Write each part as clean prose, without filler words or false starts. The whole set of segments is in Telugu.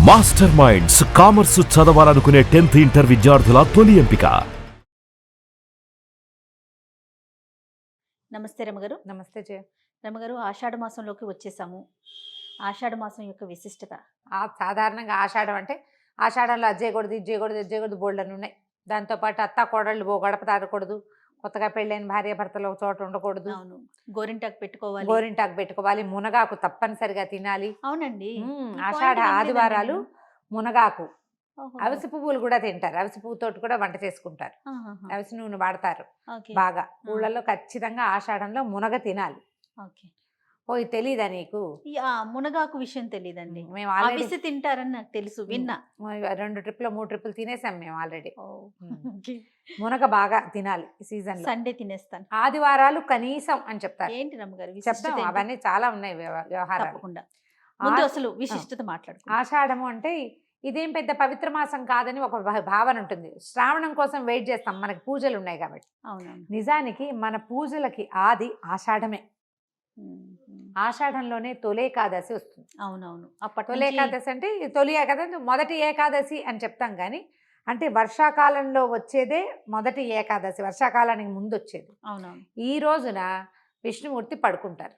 మాస్టర్ మైండ్స్ కామర్స్ చదవాలనుకునే 10th ఇంటర్ విద్యార్థుల తొలి ఎంపిక. నమస్తే రమగారు. నమస్తే జయ. రమగారు, ఆషాఢ మాసంలోకి వచ్చేసాము. ఆషాఢ మాసం యొక్క విశిష్టత. సాధారణంగా ఆషాఢం అంటే ఆషాఢంలో అజ్జేయకూడదు, ఇజ్జేయకూడదు, ఇజ్జేయకూడదు బోల్డని ఉన్నాయి. దాంతోపాటు అత్త కోడళ్ళు గడప దాటకూడదు, కొత్తగా పెళ్ళైన భార్య భర్తలు ఒక చోట ఉండకూడదు, అవును, గోరింటాకు పెట్టుకోవాలి, గోరింటాకు పెట్టుకోవాలి, మునగాకు తప్పనిసరిగా తినాలి. అవునండి. ఆషాఢ ఆదివారాలు మునగాకు, ఓహో. అవిసి పువ్వులు కూడా తింటారు. అవిసి పువ్వుతోటి కూడా వంట చేసుకుంటారు. ఆహాహా. అవిసి నూనె వాడతారు ఓకే. బాగా. ఊళ్ళల్లో ఖచ్చితంగా ఆషాఢంలో మునగ తినాలి. ఓకే. ఓ ఇది తెలీదా నీకు? మునగాకు విషయం తెలియదండి. మేము ఆల్రెడీ అవిసి తింటారని నాకు తెలుసు, విన్నా. 2 ట్రిప్లు 3 ట్రిప్లు తినేసాం మేము ఆల్రెడీ. ఓ. మునగ బాగా తినాలి ఈ సీజన్ లో. సండే తినేస్తాను. ఆదివారాలు కనీసం అని చెప్తారు. ఏంటి రమ్మగారు చెప్తాం, విశిష్టత ఏంటి? అవన్నీ చాలా ఉన్నాయి వ్యవహారాలు. తప్పకుండా. ముందు అసలు విశిష్టత మాట్లాడుకుందాం. ఆషాఢము అంటే ఇదేం పెద్ద పవిత్ర మాసం కాదని ఒక భావన ఉంటుంది. శ్రావణం కోసం వెయిట్ చేస్తాం, మనకి పూజలు ఉన్నాయి కాబట్టి. అవునవును. నిజానికి మన పూజలకి ఆది ఆషాఢమే. ఆషాఢంలోనే తొలి ఏకాదశి వస్తుంది. అవునవును. అప్పటి తొలి ఏకాదశి అంటే తొలి ఏకాదశి, మొదటి ఏకాదశి అని చెప్తాం కానీ అంటే వర్షాకాలంలో వచ్చేదే మొదటి ఏకాదశి, వర్షాకాలానికి ముందు వచ్చేది. అవునవును. ఈ రోజున విష్ణుమూర్తి పడుకుంటారు.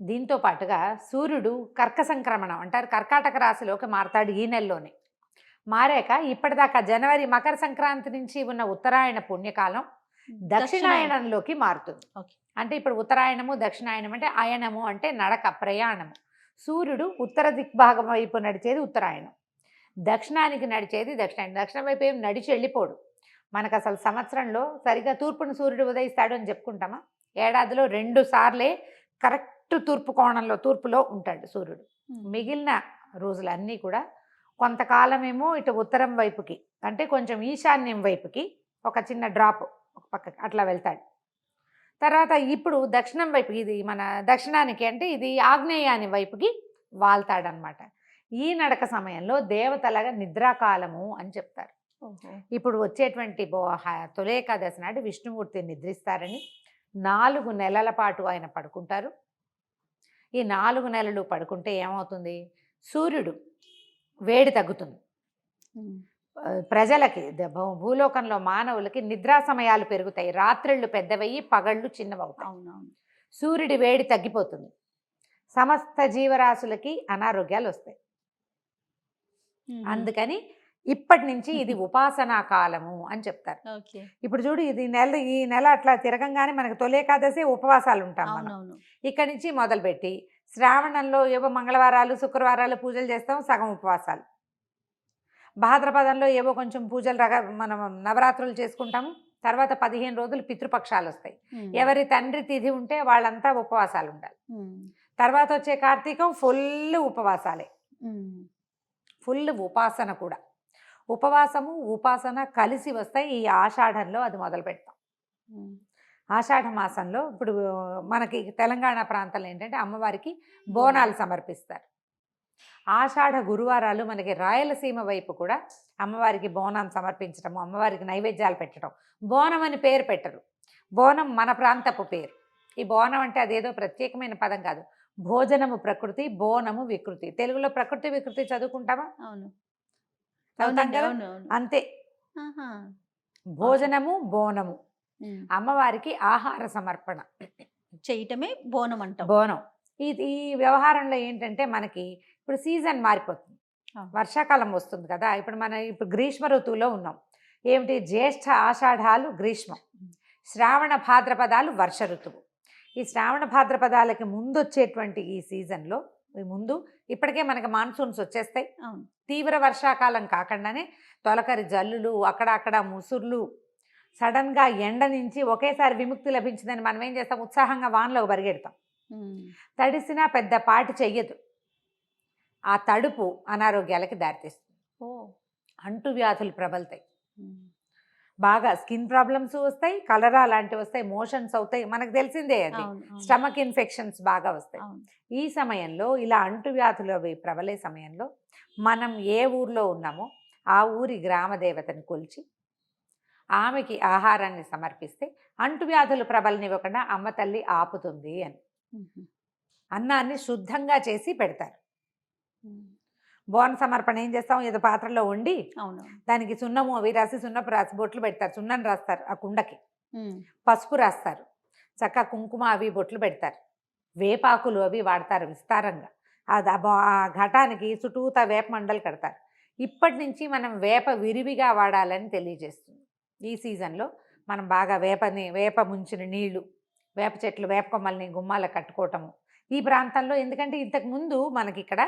దీంతో పాటుగా సూర్యుడు కర్క సంక్రమణం అంటారు, కర్కాటక రాశిలోకి మారతాడు ఈ నెలలోనే. మారాక ఇప్పటిదాకా జనవరి మకర సంక్రాంతి నుంచి ఉన్న ఉత్తరాయణ పుణ్యకాలం దక్షిణాయనంలోకి మారుతుంది. ఓకే. అంటే ఇప్పుడు ఉత్తరాయణము దక్షిణాయనం అంటే అయనము అంటే నడక, ప్రయాణము. సూర్యుడు ఉత్తర దిగ్భాగం వైపు నడిచేది ఉత్తరాయణం, దక్షిణానికి నడిచేది దక్షిణాయనం. దక్షిణం వైపు ఏం నడిచి వెళ్ళిపోడు. మనకు అసలు సంవత్సరంలో సరిగా తూర్పును సూర్యుడు ఉదయిస్తాడు అని చెప్పుకుంటామా? ఏడాదిలో 2 సార్లే కరెక్ట్ తూర్పు కోణంలో, తూర్పులో ఉంటాడు సూర్యుడు. మిగిలిన రోజులన్నీ కూడా కొంతకాలమేమో ఇటు ఉత్తరం వైపుకి అంటే కొంచెం ఈశాన్యం వైపుకి ఒక చిన్న డ్రాప్ ఒక పక్కకి అట్లా వెళ్తాడు. తర్వాత ఇప్పుడు దక్షిణం వైపు, ఇది మన దక్షిణానికి అంటే ఇది ఆగ్నేయాని వైపుకి వాళ్తాడనమాట. ఈ నడక సమయంలో దేవతలగా నిద్రాకాలము అని చెప్తారు. ఇప్పుడు వచ్చేటువంటి తొలి ఏకాదశి నాడు విష్ణుమూర్తి నిద్రిస్తారని 4 నెలల పాటు ఆయన పడుకుంటారు. ఈ 4 నెలలు పడుకుంటే ఏమవుతుంది? సూర్యుడు వేడి తగ్గుతుంది. ప్రజలకి భూలోకంలో మానవులకి నిద్రా సమయాలు పెరుగుతాయి. రాత్రిళ్ళు పెద్దవయ్యి పగళ్ళు చిన్నవవుతాయి. అవునవును. సూర్యుడి వేడి తగ్గిపోతుంది. సమస్త జీవరాశులకి అనారోగ్యాలు వస్తాయి. అందుకని ఇప్పటి నుంచి ఇది ఉపాసనా కాలము అని చెప్తారు. ఇప్పుడు చూడు, ఈ నెల అట్లా తిరగంగానే మనకు తొలి ఏకాదశి ఉపవాసాలు ఉంటాం మనం. ఇక్కడి నుంచి మొదలుపెట్టి శ్రావణంలో ఏవో మంగళవారాలు శుక్రవారాలు పూజలు చేస్తాం, సగం ఉపవాసాలు. భాద్రపదంలో ఏవో కొంచెం పూజలు మనం నవరాత్రులు చేసుకుంటాము. తర్వాత 15 రోజులు పితృపక్షాలు వస్తాయి. ఎవరి తండ్రి తిథి ఉంటే వాళ్ళంతా ఉపవాసాలు ఉండాలి. తర్వాత వచ్చే కార్తీకం ఫుల్ ఉపవాసాలే, ఫుల్ ఉపాసన కూడా. ఉపవాసము ఉపాసన కలిసి వస్తాయి. ఈ ఆషాఢంలో అది మొదలు పెడతాం. ఆషాఢ మాసంలో ఇప్పుడు మనకి తెలంగాణ ప్రాంతంలో ఏంటంటే అమ్మవారికి బోనాలు సమర్పిస్తారు. ఆషాఢ గురువారాలు మనకి రాయలసీమ వైపు కూడా అమ్మవారికి బోనం సమర్పించడము, అమ్మవారికి నైవేద్యాలు పెట్టడం. బోనం అని పేరు పెట్టరు, బోనం మన ప్రాంతపు పేరు. ఈ బోనం అంటే అదేదో ప్రత్యేకమైన పదం కాదు. భోజనము ప్రకృతి, బోనము వికృతి. తెలుగులో ప్రకృతి వికృతి చదువుకుంటామా? అవును, అంతే. భోజనము బోనము, అమ్మవారికి ఆహార సమర్పణ చేయటమే బోనం అంటాం. బోనం. ఈ వ్యవహారంలో ఏంటంటే మనకి ఇప్పుడు సీజన్ మారిపోతుంది. వర్షాకాలం వస్తుంది కదా. ఇప్పుడు గ్రీష్మ ఋతువులో ఉన్నాం. ఏమిటి? జ్యేష్ఠ ఆషాఢాలు గ్రీష్మం, శ్రావణ భాద్రపదాలు వర్ష ఋతువు. ఈ శ్రావణ భాద్రపదాలకి ముందు వచ్చేటువంటి ఈ సీజన్లో ముందు ఇప్పటికే మనకి మాన్సూన్స్ వచ్చేస్తాయి. తీవ్ర వర్షాకాలం కాకుండానే తొలకరి జల్లులు, అక్కడక్కడ ముసుర్లు, సడన్గా ఎండ నుంచి ఒకేసారి విముక్తి లభించిందని మనం ఏం చేస్తాం? ఉత్సాహంగా వానలో పరిగెడతాం. తడిసినా పెద్ద పాటి చెయ్యదు. ఆ తడుపు అనారోగ్యాలకి దారితీస్తుంది. అంటువ్యాధులు ప్రబలుతాయి, బాగా స్కిన్ ప్రాబ్లమ్స్ వస్తాయి, కలరా లాంటివి వస్తాయి, మోషన్స్ అవుతాయి. మనకు తెలిసిందే అది. స్టమక్ ఇన్ఫెక్షన్స్ బాగా వస్తాయి. ఈ సమయంలో ఇలా అంటువ్యాధులు అవి ప్రబలే సమయంలో మనం ఏ ఊర్లో ఉన్నామో ఆ ఊరి గ్రామదేవతని కొలిచి ఆమెకి ఆహారాన్ని సమర్పిస్తే అంటువ్యాధులు ప్రబలనివ్వకుండా అమ్మ తల్లి ఆపుతుంది అని. అన్నాన్ని శుద్ధంగా చేసి పెడతారు. బోన సమర్పణ ఏం చేస్తాం, ఏదో పాత్రలో వండి అవును. దానికి సున్నము అవి రాసి సున్నపు రాసి బొట్లు పెడతారు, సున్నం రాస్తారు ఆ కుండకి, పసుపు రాస్తారు, చక్కగా కుంకుమ అవి బొట్లు పెడతారు, వేపాకులు అవి వాడతారు విస్తారంగా. ఆ ఘటానికి చుట్టూతా వేప మండలు కడతారు. ఇప్పటి నుంచి మనం వేప విరివిగా వాడాలని తెలియజేస్తుంది. ఈ సీజన్లో మనం బాగా వేప ముంచిన నీళ్లు, వేప చెట్లు, వేప కొమ్మల్ని గుమ్మాలకు కట్టుకోవటము ఈ ప్రాంతంలో. ఎందుకంటే ఇంతకుముందు మనకి ఇక్కడ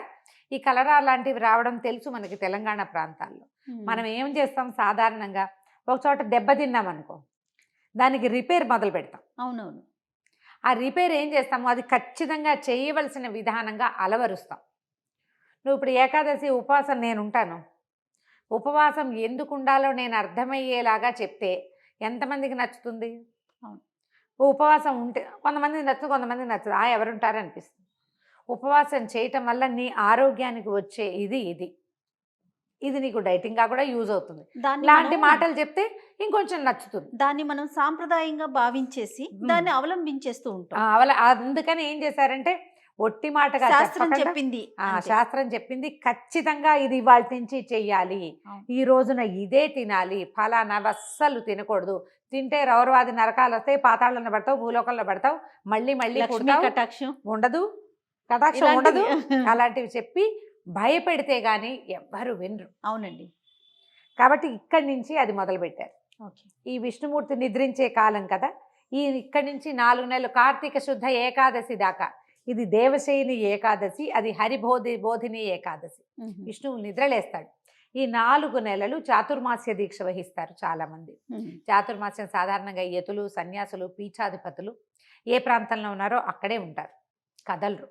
ఈ కలరా లాంటివి రావడం తెలుసు మనకి తెలంగాణ ప్రాంతాల్లో. మనం ఏం చేస్తాం, సాధారణంగా ఒక చోట దెబ్బతిన్నాం అనుకో, దానికి రిపేర్ మొదలు పెడతాం. అవునవును. ఆ రిపేర్ ఏం చేస్తాము, అది ఖచ్చితంగా చేయవలసిన విధానంగా అలవరుస్తాం. నువ్వు ఇప్పుడు ఏకాదశి ఉపవాసం నేను ఉంటాను, ఉపవాసం ఎందుకు ఉండాలో నేను అర్థమయ్యేలాగా చెప్తే ఎంతమందికి నచ్చుతుంది? ఉపవాసం ఉంటే కొంతమందికి నచ్చదు, కొంతమందికి నచ్చదు. ఎవరుంటారు అనిపిస్తుంది. ఉపవాసం చేయటం వల్ల నీ ఆరోగ్యానికి వచ్చే ఇది నీకు డైటింగ్గా కూడా యూజ్ అవుతుంది. ఇలాంటి మాటలు చెప్తే ఇంకొంచెం నచ్చుతుంది. దాన్ని మనం సాంప్రదాయంగా భావించేసి దాన్ని అవలంబించేస్తూ ఉంటాం. అందుకని ఏం చేశారంటే ఒట్టి మాటగా శాస్త్రం చెప్పింది ఖచ్చితంగా ఇది ఇవాళ నుంచి చెయ్యాలి, ఈ రోజున ఇదే తినాలి, ఫలానా అస్సలు తినకూడదు, తింటే రౌరవాది నరకాలు వస్తాయి, పాతాళంలో పడతావు, భూలోకంలో పడతావు, మళ్ళీ కటాక్షం ఉండదు, కటాక్షం ఉండదు, అలాంటివి చెప్పి భయపెడితే గాని ఎవ్వరు వినరు. అవునండి. కాబట్టి ఇక్కడి నుంచి అది మొదలు పెట్టారు. ఈ విష్ణుమూర్తి నిద్రించే కాలం కదా, ఇక్కడి నుంచి 4 నెలలు కార్తీక శుద్ధ ఏకాదశి దాకా ఇది దేవశయని ఏకాదశి, అది బోధిని ఏకాదశి. విష్ణువు నిద్రలేస్తాడు. ఈ 4 నెలలు చాతుర్మాస్య దీక్ష వహిస్తారు చాలామంది. చాతుర్మాస్యం సాధారణంగా యతులు, సన్యాసులు, పీఠాధిపతులు ఏ ప్రాంతంలో ఉన్నారో అక్కడే ఉంటారు, కదలరు,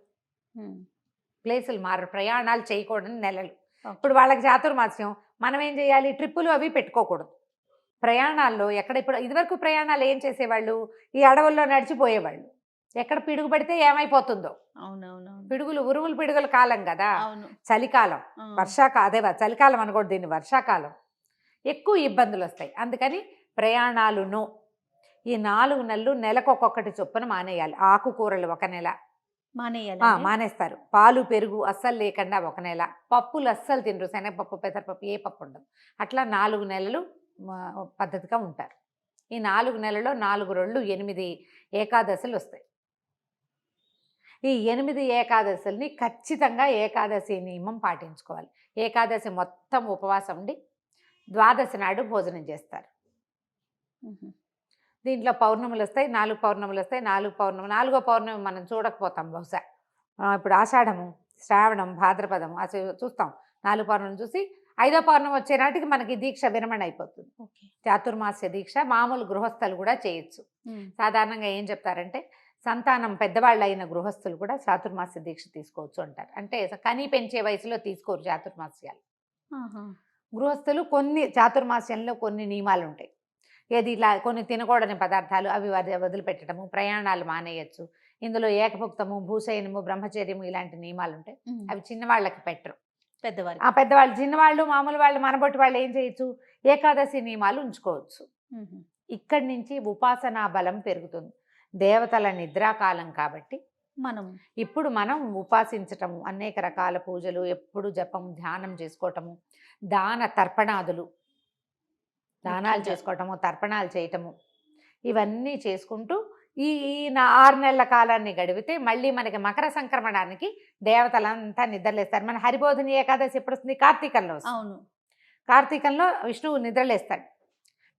ప్లేసులు మారరు, ప్రయాణాలు చేయకూడని నెలలు. ఇప్పుడు వాళ్ళకి చాతుర్మాస్యం, మనం ఏం చేయాలి, ట్రిప్పులు అవి పెట్టుకోకూడదు. ప్రయాణాల్లో ఇప్పుడు ఇదివరకు ప్రయాణాలు ఏం చేసేవాళ్ళు, ఈ అడవుల్లో నడిచిపోయేవాళ్ళు. ఎక్కడ పిడుగు పడితే ఏమైపోతుందో. పిడుగులు ఉరుములు పిడుగుల కాలం కదా, చలికాలం, చలికాలం అనకూడదు దీన్ని, వర్షాకాలం, ఎక్కువ ఇబ్బందులు వస్తాయి. అందుకని ప్రయాణాలును ఈ 4 నెలలు నెలకొక్కొక్కటి చొప్పున మానేయాలి. ఆకుకూరలు 1 నెల మానేస్తారు, పాలు పెరుగు అస్సలు లేకుండా 1 నెల, పప్పులు అస్సలు తినరు, శనగపప్పు, పెసరపప్పు, ఏ పప్పు ఉండదు. అట్లా 4 నెలలు పద్ధతిగా ఉంటారు. ఈ 4 నెలల్లో 4 రోజులు 8 ఏకాదశులు వస్తాయి. ఈ 8 ఏకాదశుల్ని ఖచ్చితంగా ఏకాదశి నియమం పాటించుకోవాలి. ఏకాదశి మొత్తం ఉపవాసం ఉండి ద్వాదశి నాడు భోజనం చేస్తారు. దీంట్లో పౌర్ణములు వస్తాయి, 4 పౌర్ణములు వస్తాయి. 4వ పౌర్ణమి మనం చూడకపోతాం బహుశా. ఇప్పుడు ఆషాఢము, శ్రావణం, భాద్రపదం చూస్తాం. 4 పౌర్ణములు చూసి 5వ పౌర్ణమి వచ్చే నాటికి మనకి దీక్ష విరమణ అయిపోతుంది. చాతుర్మాస్య దీక్ష మామూలు గృహస్థులు కూడా చేయొచ్చు. సాధారణంగా ఏం చెప్తారంటే సంతానం పెద్దవాళ్ళు అయిన గృహస్థులు కూడా చాతుర్మాస్య దీక్ష తీసుకోవచ్చు అంటారు. అంటే కనీ పెంచే వయసులో తీసుకోరు చాతుర్మాస్యాలు. గృహస్థులు కొన్ని చాతుర్మాస్యంలో కొన్ని నియమాలు ఉంటాయి. ఏది ఇలా కొన్ని తినకూడని పదార్థాలు అవి వదిలిపెట్టడము, ప్రయాణాలు మానేయచ్చు. ఇందులో ఏకభుక్తము, భూశయనము, బ్రహ్మచర్యము ఇలాంటి నియమాలు ఉంటాయి. అవి చిన్నవాళ్ళకి పెట్టరు, పెద్దవాళ్ళు. చిన్నవాళ్ళు మామూలు వాళ్ళు మనబొట్టి వాళ్ళు ఏం చేయొచ్చు, ఏకాదశి నియమాలు ఉంచుకోవచ్చు. ఇక్కడి నుంచి ఉపాసనా బలం పెరుగుతుంది. దేవతల నిద్రాకాలం కాబట్టి ఇప్పుడు మనం ఉపాసించటము, అనేక రకాల పూజలు, ఎప్పుడు జపం, ధ్యానం చేసుకోవటము, తర్పణాదులు, దానాలు చేసుకోవటము, తర్పణాలు చేయటము, ఇవన్నీ చేసుకుంటూ ఈ 6 నెలల కాలాన్ని గడిపితే మళ్ళీ మనకి మకర సంక్రమణానికి దేవతలంతా నిద్రలేస్తారు. మన హరిబోధిని ఏకాదశి ఎప్పుడు వస్తుంది, కార్తీకంలో వస్తుంది. కార్తీకంలో విష్ణువు నిద్రలేస్తాడు.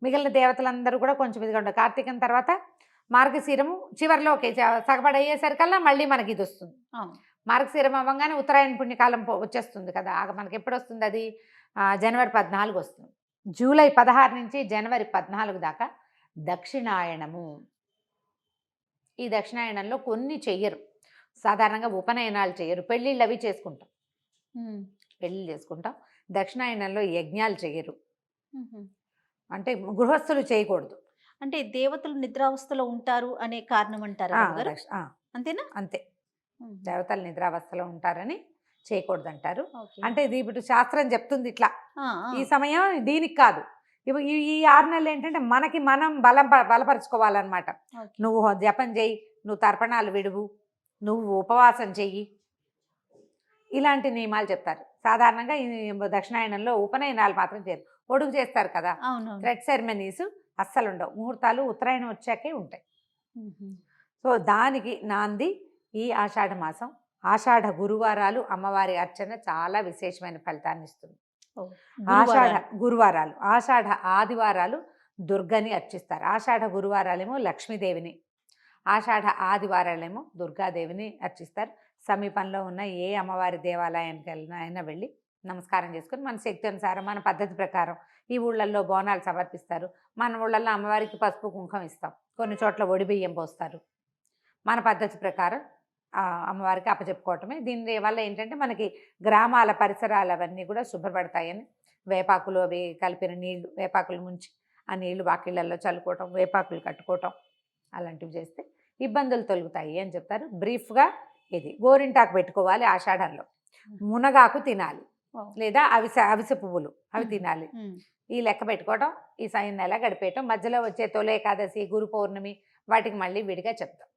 మిగిలిన దేవతలందరూ కూడా కొంచెం ఇదిగా ఉంటారు. కార్తీకం తర్వాత మార్గశిరము చివరిలోకి సగపడయ్యేసరికల్లా మళ్ళీ మనకి ఇది వస్తుంది. మార్గశిరం అవ్వగానే ఉత్తరాయణ పుణ్యకాలం వచ్చేస్తుంది కదా. మనకి ఎప్పుడు వస్తుంది అది, జనవరి 14 వస్తుంది. జూలై 16 నుంచి జనవరి 14 దాకా దక్షిణాయనము. ఈ దక్షిణాయనంలో కొన్ని చెయ్యరు, సాధారణంగా ఉపనయనాలు చేయరు, పెళ్ళిళ్ళు అవి చేసుకుంటాం, పెళ్ళిళ్ళు చేసుకుంటాం. దక్షిణాయనంలో యజ్ఞాలు చేయరు, అంటే గృహస్థులు చేయకూడదు. అంటే దేవతలు నిద్రావస్థలో ఉంటారు అనే కారణం అంటారా? అంతేనా? అంతే, దేవతలు నిద్రావస్థలో ఉంటారని చేయకూడదు అంటారు. అంటే ఇది ఇప్పుడు శాస్త్రం చెప్తుంది ఇట్లా, ఈ సమయం దీనికి కాదు. ఈ 6 నెలలు ఏంటంటే మనకి మనం బలపరుచుకోవాలన్నమాట. నువ్వు జపం చెయ్యి, నువ్వు తర్పణాలు విడువు, నువ్వు ఉపవాసం చెయ్యి, ఇలాంటి నియమాలు చెప్తారు. సాధారణంగా ఈ దక్షిణాయనంలో ఉపనయనాలు మాత్రం చేయరు, పొడుగు చేస్తారు కదా, అవునవును. థ్రెడ్ సెరమనీస్ అస్సలు ఉండవు, ముహూర్తాలు ఉత్తరాయణం వచ్చాకే ఉంటాయి. సో దానికి నాంది ఈ ఆషాఢ మాసం. ఆషాఢ గురువారాలు అమ్మవారి అర్చన చాలా విశేషమైన ఫలితాన్ని ఇస్తుంది. ఆషాఢ గురువారాలు, ఆషాఢ ఆదివారాలు దుర్గని అర్చిస్తారు. ఆషాఢ గురువారాలేమో లక్ష్మీదేవిని, ఆషాఢ ఆదివారాలేమో దుర్గాదేవిని అర్చిస్తారు. సమీపంలో ఉన్న ఏ అమ్మవారి దేవాలయానికి అయినా వెళ్ళి నమస్కారం చేసుకొని మన శక్తి అనుసారం మన పద్ధతి ప్రకారం ఈ ఊళ్ళల్లో బోనాలు సమర్పిస్తారు. మన ఊళ్ళల్లో అమ్మవారికి పసుపు కుంకుమ ఇస్తాం, కొన్ని చోట్ల ఒడిబియ్యం పోస్తారు. మన పద్ధతి ప్రకారం అమ్మవారికి అప్పచెప్పుకోవటమే. దీని వల్ల ఏంటంటే మనకి గ్రామాల పరిసరాలు అవన్నీ కూడా శుభ్రపడతాయని, వేపాకులు అవి కలిపిన నీళ్లు, వేపాకులు ముంచి ఆ నీళ్లు వాకిళ్ళల్లో చల్లుకోవటం, వేపాకులు కట్టుకోవటం అలాంటివి చేస్తే ఇబ్బందులు తొలుగుతాయి అని చెప్తారు. బ్రీఫ్గా ఇది గోరింటాకు పెట్టుకోవాలి ఆషాఢంలో, మునగాకు తినాలి, లేదా అవిసె పువ్వులు అవి తినాలి. ఈ లెక్క పెట్టుకోవటం, ఈ నెల గడిపేయటం. మధ్యలో వచ్చే తొలి ఏకాదశి, గురు పౌర్ణమి వాటికి మళ్ళీ విడిగా చెప్తాం.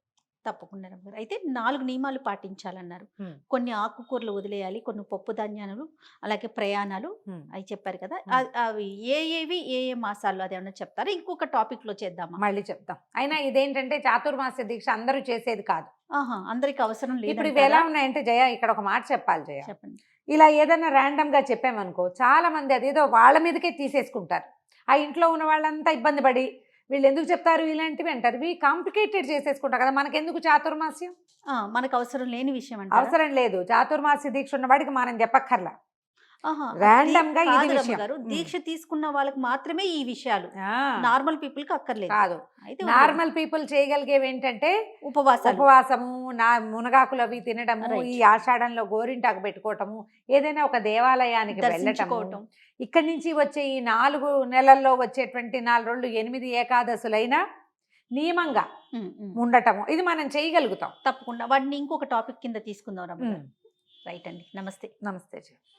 తప్పకుండా అయితే 4 నియమాలు పాటించాలన్నారు. కొన్ని ఆకుకూరలు వదిలేయాలి, కొన్ని పప్పు ధాన్యాలు, అలాగే ప్రయాణాలు అవి చెప్పారు కదా. అవి ఏ మాసాల్లో అది ఏమన్నా చెప్తారా? ఇంకొక టాపిక్ లో చేద్దామా? మళ్ళీ చెప్తాం. అయినా ఇదేంటంటే చాతుర్మాస దీక్ష అందరూ చేసేది కాదు, అందరికి అవసరం లేదు. ఇప్పుడు ఇవి ఎలా ఉన్నాయంటే జయ, ఇక్కడ ఒక మాట చెప్పాలి జయ, చెప్పండి. ఇలా ఏదైనా ర్యాండమ్ గా చెప్పామనుకో చాలా మంది అదేదో వాళ్ళ మీదకే తీసేసుకుంటారు. ఆ ఇంట్లో ఉన్న వాళ్ళంతా ఇబ్బంది పడి వీళ్ళు ఎందుకు చెప్తారు ఇలాంటివి అంటారు. ఇవి కాంప్లికేటెడ్ చేసేసుకుంటారు కదా. మనకెందుకు చాతుర్మాస్యం? మనకు అవసరం లేని విషయం అంటే అవసరం లేదు. చాతుర్మాస్య దీక్ష ఉన్నవాడికి మనం చెప్పక్కర్లా, ర్యాండమ్ గా ఇది విషయం. దీక్ష తీసుకున్న వాళ్ళకి మాత్రమే ఈ విషయాలు, నార్మల్ పీపుల్ కి అక్కర్లేదు. కాదు, అయితే నార్మల్ పీపుల్ చేయగలిగేవి ఏంటంటే ఉపవాసము, మునగాకులు అవి తినడము, ఈ ఆషాఢంలో గోరింటాకు పెట్టుకోవటము, ఏదైనా ఒక దేవాలయానికి వెళ్ళటం. ఇక్కడి నుంచి వచ్చే ఈ 4 నెలల్లో వచ్చేటువంటి 4 రోజులు 8 ఏకాదశులైనా నియమంగా ఉండటము, ఇది మనం చేయగలుగుతాం. తప్పకుండా వాటిని ఇంకొక టాపిక్ కింద తీసుకుందాం. రైట్ అండి, నమస్తే. నమస్తే.